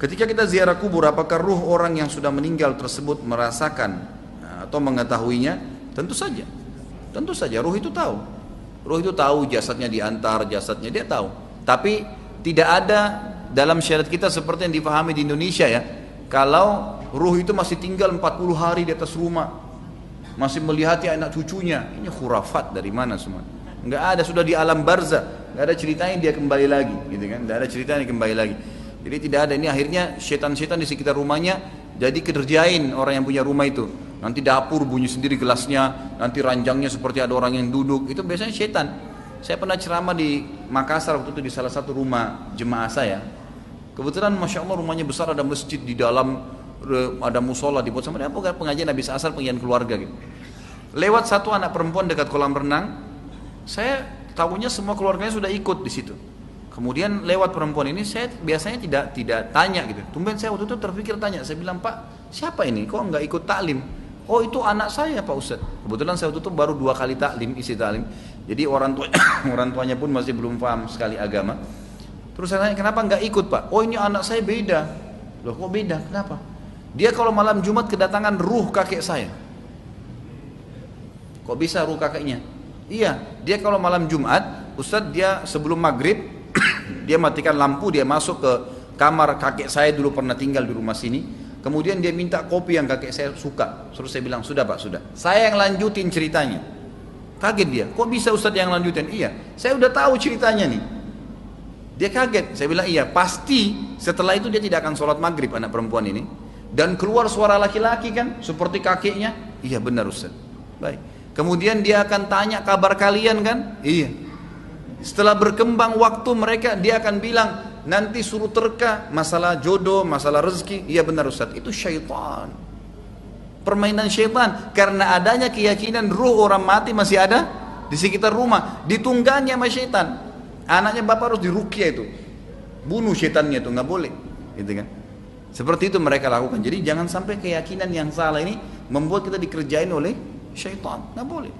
Ketika kita ziarah kubur, apakah ruh orang yang sudah meninggal tersebut merasakan atau mengetahuinya? Tentu saja. Tentu saja ruh itu tahu. Ruh itu tahu jasadnya diantar, jasadnya dia tahu. Tapi tidak ada dalam syariat kita seperti yang dipahami di Indonesia ya. Kalau ruh itu masih tinggal 40 hari di atas rumah, masih melihati anak cucunya, ini khurafat dari mana semua? Enggak ada, sudah di alam barzah, enggak ada ceritanya dia kembali lagi, gitu kan? Enggak ada ceritanya kembali lagi. Jadi tidak ada, ini akhirnya setan-setan di sekitar rumahnya jadi kerjain orang yang punya rumah itu. Nanti dapur bunyi sendiri gelasnya, nanti ranjangnya seperti ada orang yang duduk, itu biasanya setan. Saya pernah ceramah di Makassar waktu itu di salah satu rumah jemaah saya. Kebetulan Masya Allah rumahnya besar, ada masjid di dalam, ada musola dibuat sama dia, pengajian habis asar, pengajian keluarga gitu. Lewat satu anak perempuan dekat kolam renang, saya tahunya semua keluarganya sudah ikut di situ. Kemudian lewat perempuan ini, saya biasanya tidak tanya gitu. Tumben saya waktu itu terpikir tanya, saya bilang, Pak, siapa ini? Kok nggak ikut taklim? Oh itu anak saya Pak Ustadz. Kebetulan saya waktu itu baru 2 kali taklim, isi taklim. Jadi orang tuanya pun masih belum paham sekali agama. Terus saya tanya, kenapa nggak ikut Pak? Oh ini anak saya beda. Loh kok beda? Kenapa? Dia kalau malam Jumat kedatangan ruh kakek saya. Kok bisa ruh kakeknya? Iya, dia kalau malam Jumat, Ustadz dia sebelum maghrib, dia matikan lampu, dia masuk ke kamar kakek saya dulu pernah tinggal di rumah sini. Kemudian dia minta kopi yang kakek saya suka. Terus saya bilang, sudah Pak, sudah. Saya yang lanjutin ceritanya. Kaget dia, kok bisa Ustadz yang lanjutin? Iya, saya udah tahu ceritanya nih. Dia kaget, saya bilang iya, pasti setelah itu dia tidak akan sholat maghrib anak perempuan ini. Dan keluar suara laki-laki kan, seperti kakeknya. Iya benar Ustadz. Baik. Kemudian dia akan tanya kabar kalian kan? Iya. Setelah berkembang waktu mereka, dia akan bilang, nanti suruh terka masalah jodoh, masalah rezeki. Iya benar Ustaz, itu syaitan. Permainan syaitan. Karena adanya keyakinan ruh orang mati masih ada di sekitar rumah, ditunggangi sama syaitan. Anaknya bapak harus diruqyah itu, bunuh syaitannya itu, nggak boleh, gitu kan? Seperti itu mereka lakukan. Jadi jangan sampai keyakinan yang salah ini membuat kita dikerjain oleh syaitan, nggak boleh.